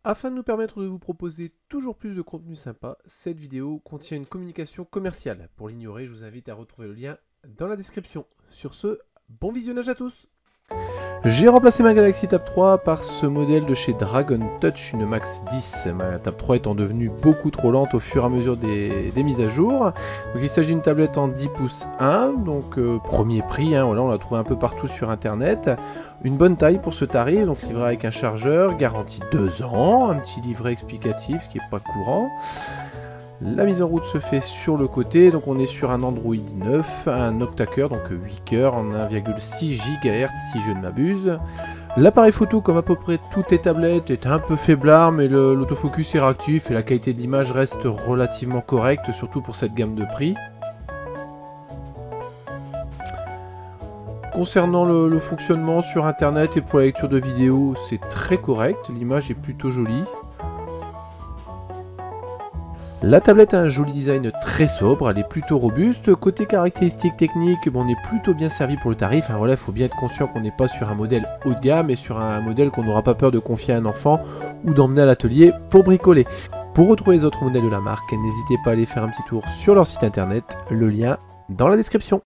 Afin de nous permettre de vous proposer toujours plus de contenu sympa, cette vidéo contient une communication commerciale. Pour l'ignorer, je vous invite à retrouver le lien dans la description. Sur ce, bon visionnage à tous. J'ai remplacé ma Galaxy Tab 3 par ce modèle de chez Dragon Touch, une Max 10. Ma Tab 3 étant devenue beaucoup trop lente au fur et à mesure des mises à jour. Donc il s'agit d'une tablette en 10 pouces 1, donc premier prix, voilà, on l'a trouvé un peu partout sur internet. Une bonne taille pour ce tarif, donc livré avec un chargeur, garantie 2 ans, un petit livret explicatif qui n'est pas courant. La mise en route se fait sur le côté, donc on est sur un Android 9, un octa-cœur, donc 8 cœurs en 1,6 GHz si je ne m'abuse. L'appareil photo, comme à peu près toutes les tablettes, est un peu faiblard, mais l'autofocus est réactif et la qualité de l'image reste relativement correcte, surtout pour cette gamme de prix. Concernant le fonctionnement sur internet et pour la lecture de vidéos, c'est très correct, l'image est plutôt jolie. La tablette a un joli design très sobre, elle est plutôt robuste. Côté caractéristiques techniques, on est plutôt bien servi pour le tarif. Voilà, il faut bien être conscient qu'on n'est pas sur un modèle haut de gamme et sur un modèle qu'on n'aura pas peur de confier à un enfant ou d'emmener à l'atelier pour bricoler. Pour retrouver les autres modèles de la marque, n'hésitez pas à aller faire un petit tour sur leur site internet, le lien dans la description.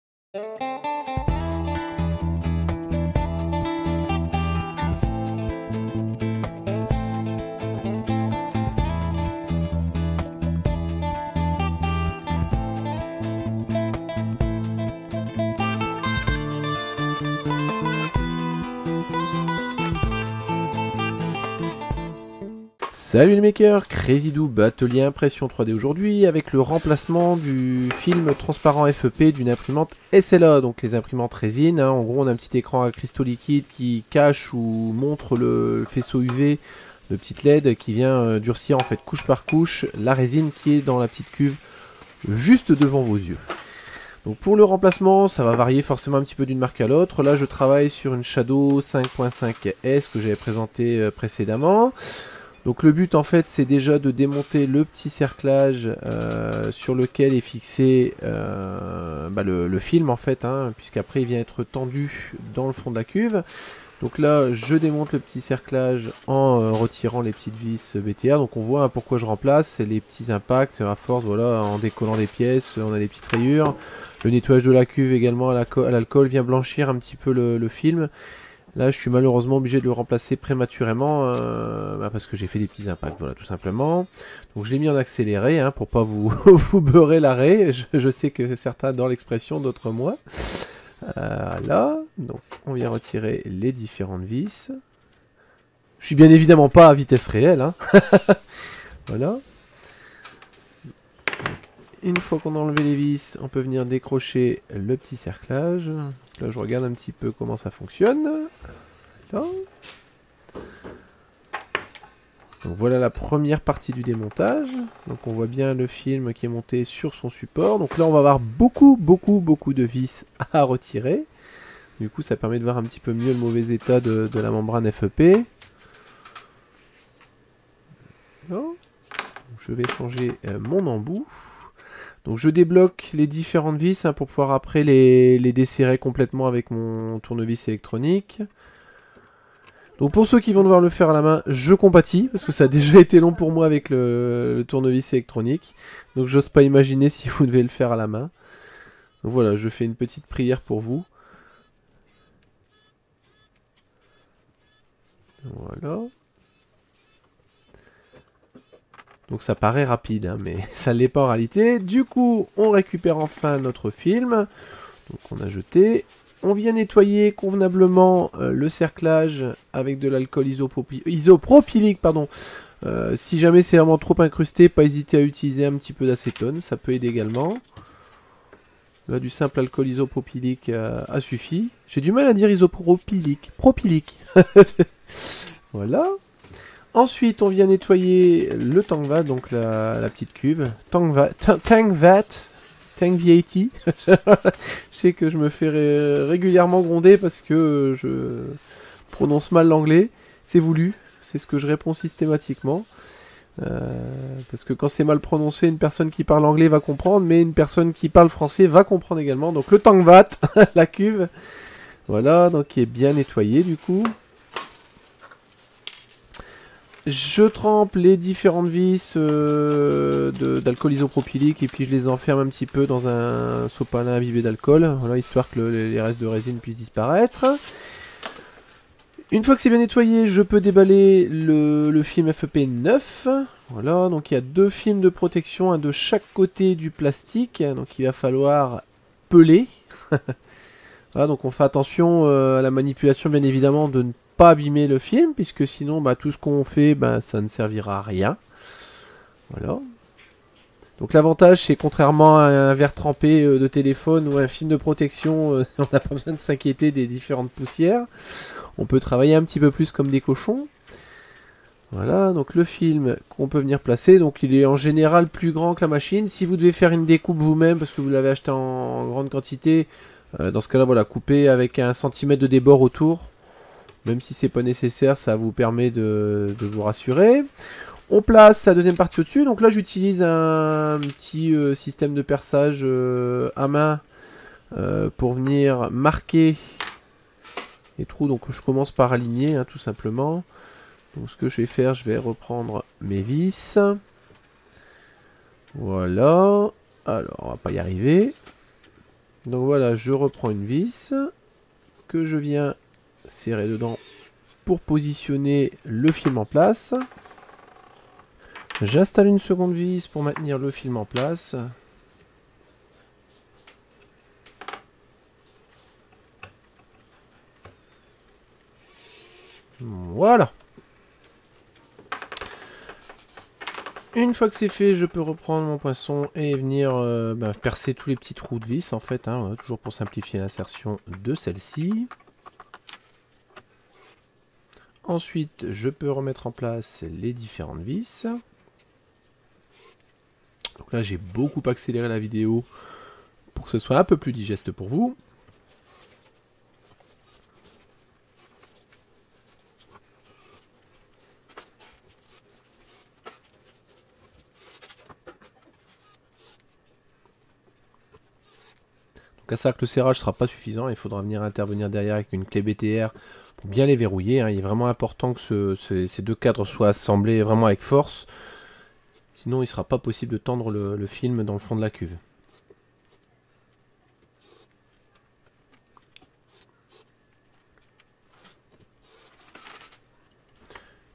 Salut les makers, CrazyDoob, atelier impression 3D aujourd'hui avec le remplacement du film transparent FEP d'une imprimante SLA, donc les imprimantes résine. En gros on a un petit écran à cristaux liquides qui cache ou montre le faisceau UV, le petit LED qui vient durcir en fait couche par couche la résine qui est dans la petite cuve juste devant vos yeux. Donc pour le remplacement, ça va varier forcément un petit peu d'une marque à l'autre. Là je travaille sur une Shadow 5.5S que j'avais présentée précédemment. Donc le but en fait c'est déjà de démonter le petit cerclage sur lequel est fixé le film en fait, puisqu'après il vient être tendu dans le fond de la cuve. Donc là je démonte le petit cerclage en retirant les petites vis BTR. Donc on voit pourquoi je remplace, c'est les petits impacts à force, voilà, en décollant des pièces, on a des petites rayures. Le nettoyage de la cuve également à l'alcool vient blanchir un petit peu le film. Là, je suis malheureusement obligé de le remplacer prématurément parce que j'ai fait des petits impacts, voilà, tout simplement. Donc, je l'ai mis en accéléré pour pas vous, vous beurrer l'arrêt. Je sais que certains adorent l'expression, d'autres moins. Là, donc, on vient retirer les différentes vis. Je suis bien évidemment pas à vitesse réelle. Voilà. Donc, une fois qu'on a enlevé les vis, on peut venir décrocher le petit cerclage. Là, je regarde un petit peu comment ça fonctionne. Là. Donc voilà la première partie du démontage. Donc on voit bien le film qui est monté sur son support. Donc là, on va avoir beaucoup de vis à retirer. Du coup, ça permet de voir un petit peu mieux le mauvais état de la membrane FEP. Là. Je vais changer mon embout. Donc je débloque les différentes vis pour pouvoir après les desserrer complètement avec mon tournevis électronique. Donc pour ceux qui vont devoir le faire à la main, je compatis, parce que ça a déjà été long pour moi avec le tournevis électronique. Donc j'ose pas imaginer si vous devez le faire à la main. Donc voilà, je fais une petite prière pour vous. Voilà. Donc ça paraît rapide, mais ça ne l'est pas en réalité. Du coup, on récupère enfin notre film. Donc on a jeté. On vient nettoyer convenablement le cerclage avec de l'alcool isopropylique. Si jamais c'est vraiment trop incrusté, pas hésiter à utiliser un petit peu d'acétone, ça peut aider également. Là, du simple alcool isopropylique a suffi. J'ai du mal à dire isopropylique. Propylique. Voilà. Ensuite, on vient nettoyer le Tangvat, donc la petite cuve. Tangvat. Je sais que je me fais régulièrement gronder parce que je prononce mal l'anglais. C'est voulu, c'est ce que je réponds systématiquement. Parce que quand c'est mal prononcé, une personne qui parle anglais va comprendre, mais une personne qui parle français va comprendre également. Donc le Tangvat, la cuve, voilà, donc qui est bien nettoyée du coup. Je trempe les différentes vis d'alcool isopropylique et puis je les enferme un petit peu dans un sopalin imbibé d'alcool, voilà, histoire que les restes de résine puissent disparaître. Une fois que c'est bien nettoyé, je peux déballer le film FEP 9. Voilà, donc il y a 2 films de protection, un de chaque côté du plastique, donc il va falloir peler. Voilà, donc on fait attention à la manipulation, bien évidemment, de ne pas abîmer le film, puisque sinon, bah, tout ce qu'on fait, bah, ça ne servira à rien. Voilà. Donc l'avantage, c'est contrairement à un verre trempé de téléphone ou un film de protection, on n'a pas besoin de s'inquiéter des différentes poussières. On peut travailler un petit peu plus comme des cochons. Voilà, donc le film qu'on peut venir placer, donc il est en général plus grand que la machine. Si vous devez faire une découpe vous-même, parce que vous l'avez acheté en grande quantité, dans ce cas-là, voilà, coupez avec 1 cm de débord autour. Même si c'est pas nécessaire, ça vous permet de vous rassurer. On place la deuxième partie au-dessus. Donc là, j'utilise un petit système de perçage à main pour venir marquer les trous. Donc je commence par aligner, hein, tout simplement. Donc ce que je vais faire, je vais reprendre mes vis. Voilà. Alors, on va pas y arriver. Donc voilà, je reprends une vis que je viens serrer dedans pour positionner le film en place. J'installe une seconde vis pour maintenir le film en place. Voilà. Une fois que c'est fait, je peux reprendre mon poinçon et venir percer tous les petits trous de vis, en fait, hein, voilà, toujours pour simplifier l'insertion de celle-ci. Ensuite, je peux remettre en place les différentes vis. Donc là, j'ai beaucoup accéléré la vidéo pour que ce soit un peu plus digeste pour vous. Donc à ça que le serrage ne sera pas suffisant, il faudra venir intervenir derrière avec une clé BTR pour bien les verrouiller, hein. Il est vraiment important que ces 2 cadres soient assemblés vraiment avec force. Sinon, il ne sera pas possible de tendre le film dans le fond de la cuve.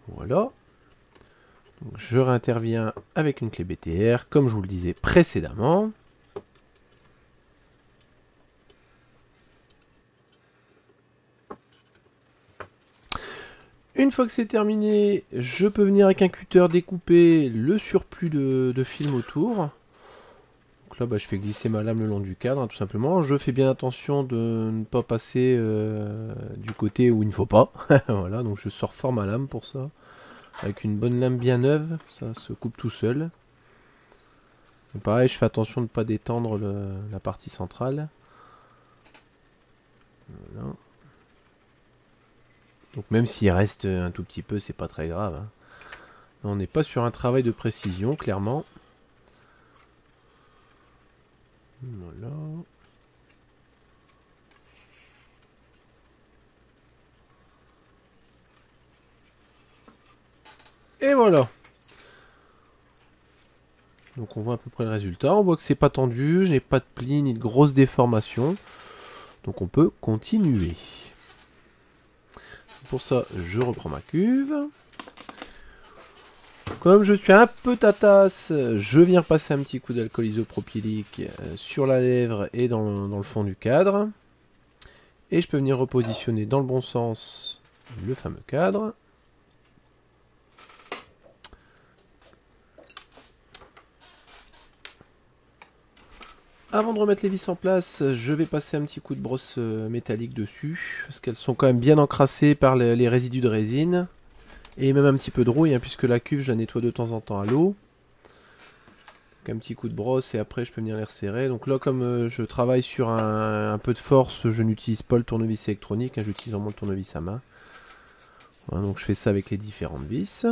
Voilà. Donc, je réinterviens avec une clé BTR, comme je vous le disais précédemment. Une fois que c'est terminé, je peux venir avec un cutter découper le surplus de film autour. Donc là, je fais glisser ma lame le long du cadre, hein, tout simplement. Je fais bien attention de ne pas passer du côté où il ne faut pas. Voilà, donc je sors fort ma lame pour ça. Avec une bonne lame bien neuve, ça se coupe tout seul. Et pareil, je fais attention de ne pas détendre la partie centrale. Voilà. Donc même s'il reste un tout petit peu, c'est pas très grave, hein. On n'est pas sur un travail de précision, clairement. Voilà. Et voilà. Donc on voit à peu près le résultat. On voit que c'est pas tendu, je n'ai pas de plis ni de grosses déformations. Donc on peut continuer. Pour ça, je reprends ma cuve. Comme je suis un peu tatasse, je viens passer un petit coup d'alcool isopropylique sur la lèvre et dans le fond du cadre. Et je peux venir repositionner dans le bon sens le fameux cadre. Avant de remettre les vis en place, je vais passer un petit coup de brosse métallique dessus, parce qu'elles sont quand même bien encrassées par les résidus de résine. Et même un petit peu de rouille, hein, puisque la cuve, je la nettoie de temps en temps à l'eau. Un petit coup de brosse et après je peux venir les resserrer. Donc là, comme je travaille sur un peu de force, je n'utilise pas le tournevis électronique, hein, j'utilise vraiment le tournevis à main. Voilà, donc je fais ça avec les différentes vis.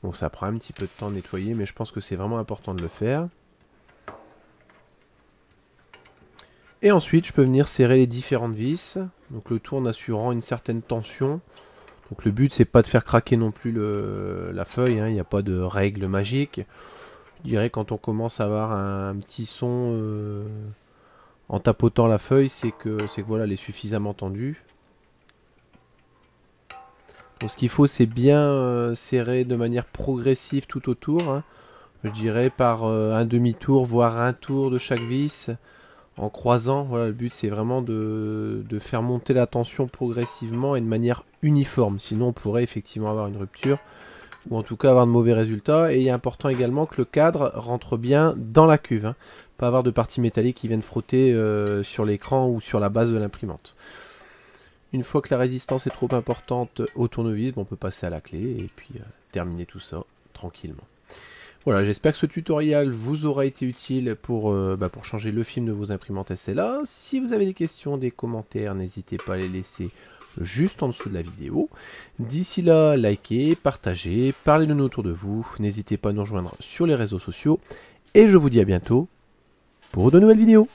Bon, ça prend un petit peu de temps de nettoyer, mais je pense que c'est vraiment important de le faire. Et ensuite, je peux venir serrer les différentes vis. Donc le tout en assurant une certaine tension. Donc le but, c'est pas de faire craquer non plus la feuille, hein. Il n'y a pas de règle magique. Je dirais quand on commence à avoir un petit son en tapotant la feuille, c'est que voilà, elle est suffisamment tendue. Donc ce qu'il faut, c'est bien serrer de manière progressive tout autour, hein. Je dirais par un demi-tour, voire un tour de chaque vis, en croisant. Voilà, le but, c'est vraiment de faire monter la tension progressivement et de manière uniforme. Sinon, on pourrait effectivement avoir une rupture, ou en tout cas avoir de mauvais résultats. Et il est important également que le cadre rentre bien dans la cuve, hein. Pas avoir de parties métalliques qui viennent frotter sur l'écran ou sur la base de l'imprimante. Une fois que la résistance est trop importante au tournevis, on peut passer à la clé et puis terminer tout ça tranquillement. Voilà, j'espère que ce tutoriel vous aura été utile pour changer le film de vos imprimantes SLA. Si vous avez des questions, des commentaires, n'hésitez pas à les laisser juste en dessous de la vidéo. D'ici là, likez, partagez, parlez de nous autour de vous. N'hésitez pas à nous rejoindre sur les réseaux sociaux. Et je vous dis à bientôt pour de nouvelles vidéos.